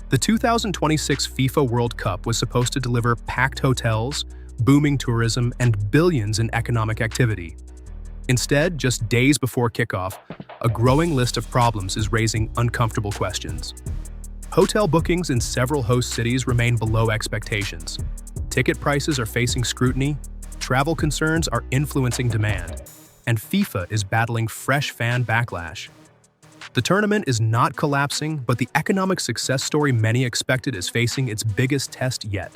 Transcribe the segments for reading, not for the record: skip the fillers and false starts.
The 2026 FIFA World Cup was supposed to deliver packed hotels, booming tourism, and billions in economic activity. Instead, just days before kickoff, a growing list of problems is raising uncomfortable questions. Hotel bookings in several host cities remain below expectations. Ticket prices are facing scrutiny, travel concerns are influencing demand, and FIFA is battling fresh fan backlash. The tournament is not collapsing, but the economic success story many expected is facing its biggest test yet.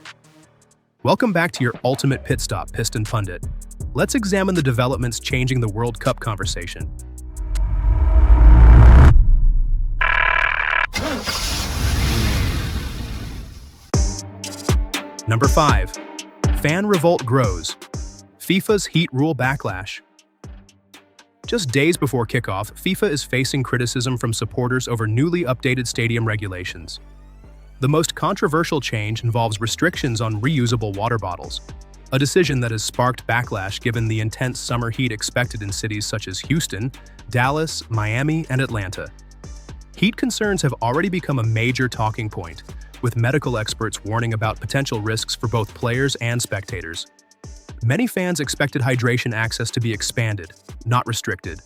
Welcome back to your ultimate pit stop, Piston Pundit. Let's examine the developments changing the World Cup conversation. Number 5. Fan revolt grows. FIFA's heat rule backlash. Just days before kickoff, FIFA is facing criticism from supporters over newly updated stadium regulations. The most controversial change involves restrictions on reusable water bottles, a decision that has sparked backlash given the intense summer heat expected in cities such as Houston, Dallas, Miami, and Atlanta. Heat concerns have already become a major talking point, with medical experts warning about potential risks for both players and spectators. Many fans expected hydration access to be expanded, not restricted.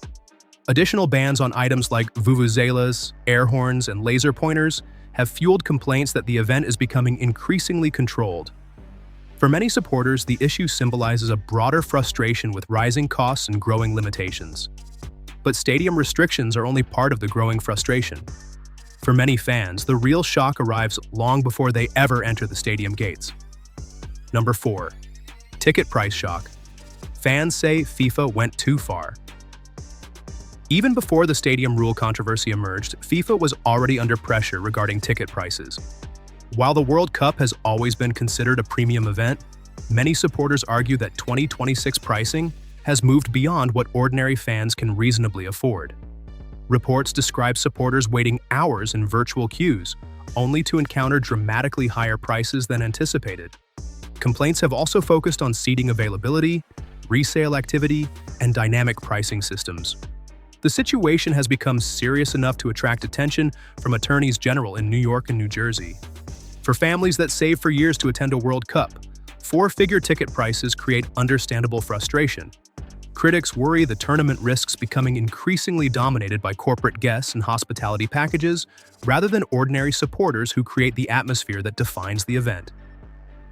Additional bans on items like vuvuzelas, air horns, and laser pointers have fueled complaints that the event is becoming increasingly controlled. For many supporters, the issue symbolizes a broader frustration with rising costs and growing limitations. But stadium restrictions are only part of the growing frustration. For many fans, the real shock arrives long before they ever enter the stadium gates. Number 4. Ticket price shock. Fans say FIFA went too far. Even before the stadium rule controversy emerged, FIFA was already under pressure regarding ticket prices. While the World Cup has always been considered a premium event, many supporters argue that 2026 pricing has moved beyond what ordinary fans can reasonably afford. Reports describe supporters waiting hours in virtual queues, only to encounter dramatically higher prices than anticipated. Complaints have also focused on seating availability, resale activity, and dynamic pricing systems. The situation has become serious enough to attract attention from attorneys general in New York and New Jersey. For families that save for years to attend a World Cup, four-figure ticket prices create understandable frustration. Critics worry the tournament risks becoming increasingly dominated by corporate guests and hospitality packages rather than ordinary supporters who create the atmosphere that defines the event.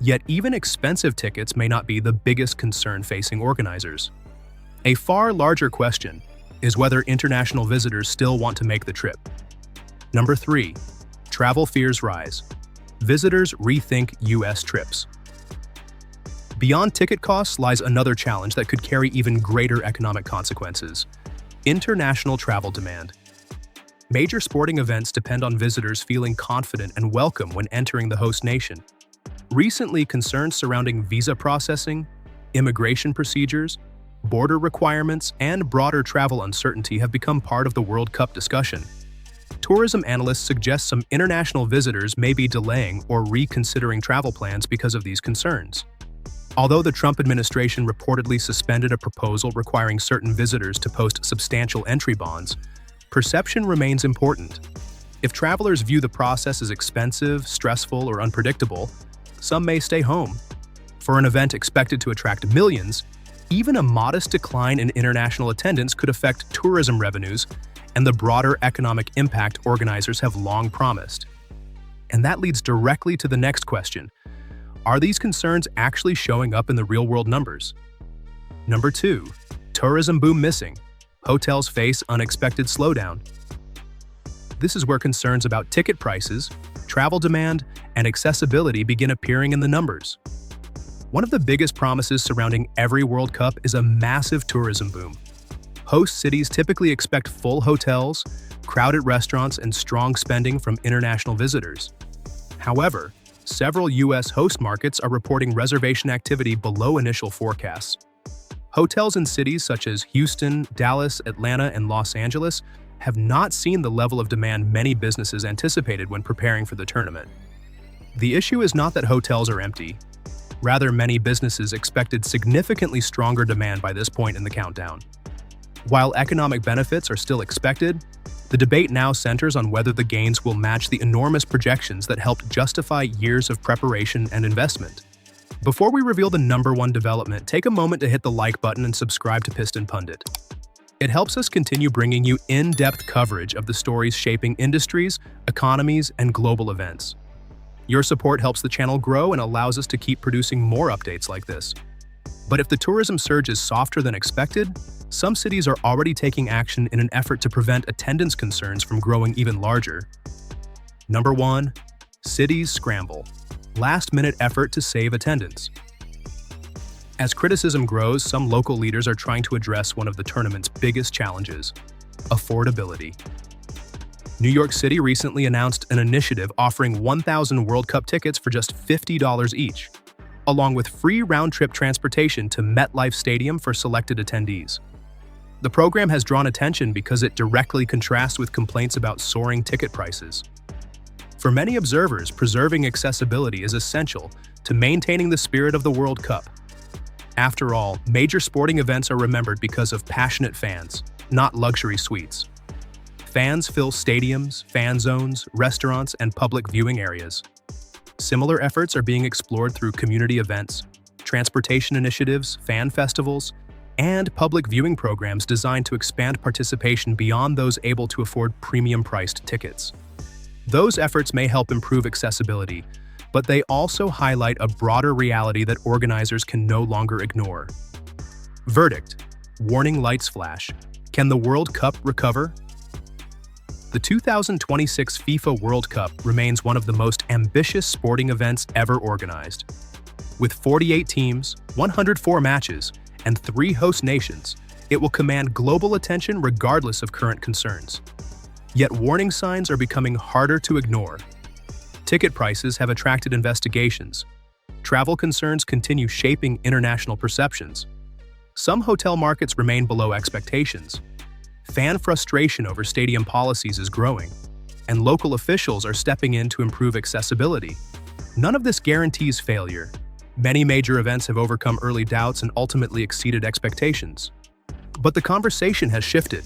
Yet even expensive tickets may not be the biggest concern facing organizers. A far larger question is whether international visitors still want to make the trip. Number 3. Travel fears rise. Visitors rethink U.S. trips. Beyond ticket costs lies another challenge that could carry even greater economic consequences: international travel demand. Major sporting events depend on visitors feeling confident and welcome when entering the host nation. Recently, concerns surrounding visa processing, immigration procedures, border requirements, and broader travel uncertainty have become part of the World Cup discussion. Tourism analysts suggest some international visitors may be delaying or reconsidering travel plans because of these concerns. Although the Trump administration reportedly suspended a proposal requiring certain visitors to post substantial entry bonds, perception remains important. If travelers view the process as expensive, stressful, or unpredictable, some may stay home. For an event expected to attract millions, even a modest decline in international attendance could affect tourism revenues and the broader economic impact organizers have long promised. And that leads directly to the next question. Are these concerns actually showing up in the real-world numbers? Number 2. Tourism boom missing. Hotels face unexpected slowdown. This is where concerns about ticket prices, travel demand, and accessibility begin appearing in the numbers. One of the biggest promises surrounding every World Cup is a massive tourism boom. Host cities typically expect full hotels, crowded restaurants, and strong spending from international visitors. However, several U.S. host markets are reporting reservation activity below initial forecasts. Hotels in cities such as Houston, Dallas, Atlanta, and Los Angeles have not seen the level of demand many businesses anticipated when preparing for the tournament. The issue is not that hotels are empty. Rather, many businesses expected significantly stronger demand by this point in the countdown. While economic benefits are still expected, The debate now centers on whether the gains will match the enormous projections that helped justify years of preparation and investment. Before we reveal the #1 development, take a moment to hit the like button and subscribe to Piston Pundit. It helps us continue bringing you in-depth coverage of the stories shaping industries, economies, and global events. Your support helps the channel grow and allows us to keep producing more updates like this. But if the tourism surge is softer than expected, some cities are already taking action in an effort to prevent attendance concerns from growing even larger. #1. Cities Scramble. Last-minute effort to save attendance. As criticism grows, some local leaders are trying to address one of the tournament's biggest challenges: affordability. New York City recently announced an initiative offering 1,000 World Cup tickets for just $50 each, along with free round-trip transportation to MetLife Stadium for selected attendees. The program has drawn attention because it directly contrasts with complaints about soaring ticket prices. For many observers, preserving accessibility is essential to maintaining the spirit of the World Cup. After all, major sporting events are remembered because of passionate fans, not luxury suites. Fans fill stadiums, fan zones, restaurants, and public viewing areas. Similar efforts are being explored through community events, transportation initiatives, fan festivals, and public viewing programs designed to expand participation beyond those able to afford premium-priced tickets. Those efforts may help improve accessibility, but they also highlight a broader reality that organizers can no longer ignore. Verdict: warning lights flash. Can the World Cup recover? The 2026 FIFA World Cup remains one of the most ambitious sporting events ever organized. With 48 teams, 104 matches, and 3 host nations, it will command global attention regardless of current concerns. Yet warning signs are becoming harder to ignore. Ticket prices have attracted investigations. Travel concerns continue shaping international perceptions. Some hotel markets remain below expectations. Fan frustration over stadium policies is growing, and local officials are stepping in to improve accessibility. None of this guarantees failure. Many major events have overcome early doubts and ultimately exceeded expectations. But the conversation has shifted.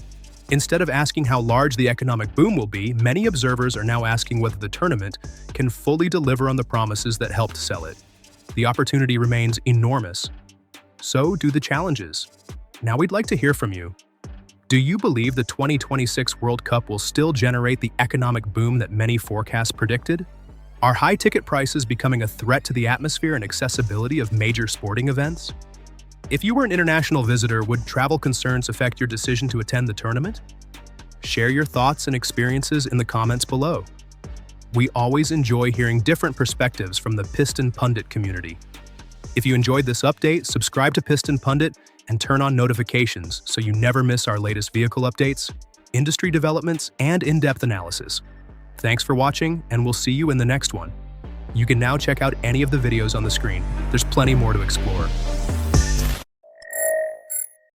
Instead of asking how large the economic boom will be, many observers are now asking whether the tournament can fully deliver on the promises that helped sell it. The opportunity remains enormous. So do the challenges. Now we'd like to hear from you. Do you believe the 2026 World Cup will still generate the economic boom that many forecasts predicted? Are high ticket prices becoming a threat to the atmosphere and accessibility of major sporting events? If you were an international visitor, would travel concerns affect your decision to attend the tournament? Share your thoughts and experiences in the comments below. We always enjoy hearing different perspectives from the Piston Pundit community. If you enjoyed this update, subscribe to Piston Pundit and turn on notifications so you never miss our latest vehicle updates, industry developments, and in-depth analysis. Thanks for watching, and we'll see you in the next one. You can now check out any of the videos on the screen. There's plenty more to explore.